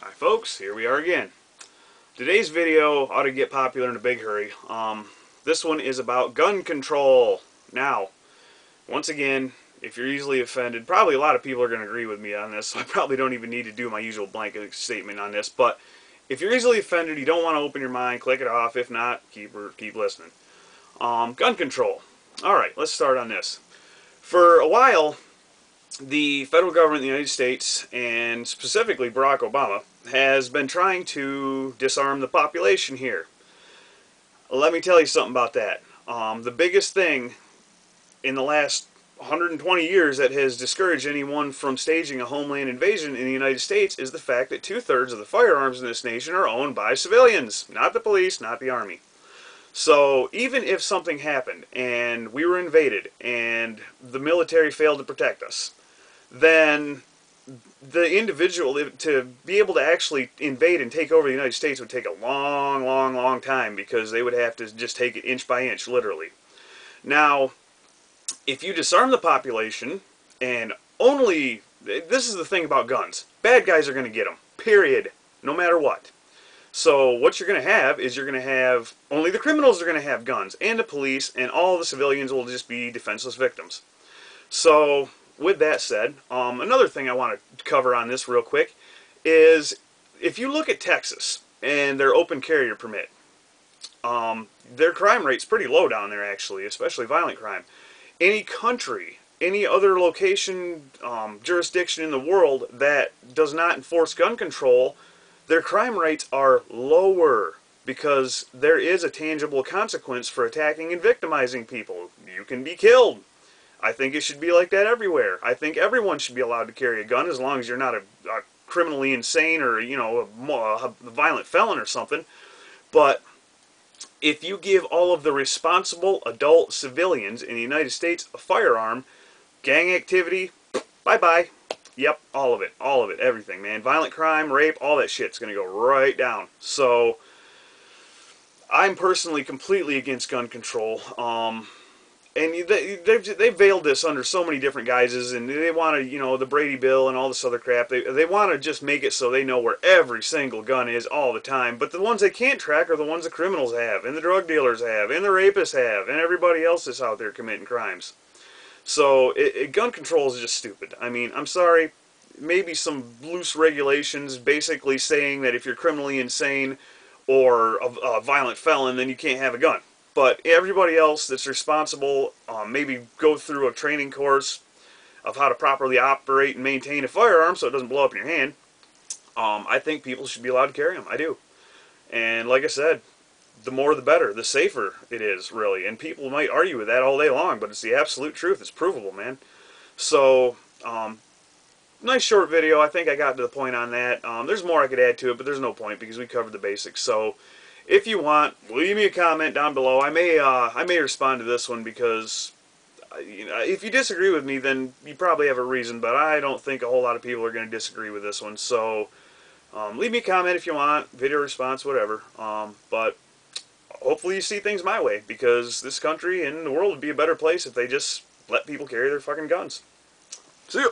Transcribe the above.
Hi folks, here we are again. Today's video ought to get popular in a big hurry. This one is about gun control. Now, once again, if you're easily offended, probably a lot of people are going to agree with me on this, so I probably don't even need to do my usual blanket statement on this, but if you're easily offended, you don't want to open your mind, click it off. If not, keep listening. Gun control. Alright, let's start on this. For a while, the federal government of the United States, and specifically Barack Obama, has been trying to disarm the population here. Let me tell you something about that. The biggest thing in the last 120 years that has discouraged anyone from staging a homeland invasion in the United States is the fact that 2/3 of the firearms in this nation are owned by civilians, not the police, not the army. So even if something happened and we were invaded and the military failed to protect us, then the individual, to be able to actually invade and take over the United States, would take a long time, because they would have to just take it inch by inch, literally. Now, if you disarm the population, and only, this is the thing about guns, bad guys are going to get them, period, no matter what. So what you're going to have is only the criminals are going to have guns, and the police, and all the civilians will just be defenseless victims. So with that said, another thing I want to cover on this real quick is, if you look at Texas and their open carrier permit, their crime rate's pretty low down there, actually, especially violent crime. Any country, any other location, jurisdiction in the world that does not enforce gun control, their crime rates are lower, because there is a tangible consequence for attacking and victimizing people. You can be killed. I think it should be like that everywhere. I think everyone should be allowed to carry a gun, as long as you're not a criminally insane, or, you know, a violent felon or something. But if you give all of the responsible adult civilians in the United States a firearm, gang activity, bye-bye. Yep, all of it, everything, man. Violent crime, rape, all that shit's going to go right down. So, I'm personally completely against gun control. And they've veiled this under so many different guises, and they want to, you know, the Brady Bill and all this other crap. They want to just make it so they know where every single gun is all the time. But the ones they can't track are the ones the criminals have, and the drug dealers have, and the rapists have, and everybody else that's out there committing crimes. So gun control is just stupid. I mean, I'm sorry, maybe some loose regulations basically saying that if you're criminally insane or a violent felon, then you can't have a gun. But everybody else that's responsible, maybe go through a training course of how to properly operate and maintain a firearm so it doesn't blow up in your hand. I think people should be allowed to carry them. I do. And like I said, the more the better, the safer it is, really. And people might argue with that all day long, but it's the absolute truth. It's provable, man. So, nice short video. I think I got to the point on that. There's more I could add to it, but there's no point, because we covered the basics. So, if you want, leave me a comment down below. I may respond to this one, because you know, if you disagree with me, then you probably have a reason, but I don't think a whole lot of people are going to disagree with this one. So leave me a comment if you want, video response, whatever. But hopefully you see things my way, because this country and the world would be a better place if they just let people carry their fucking guns. See ya!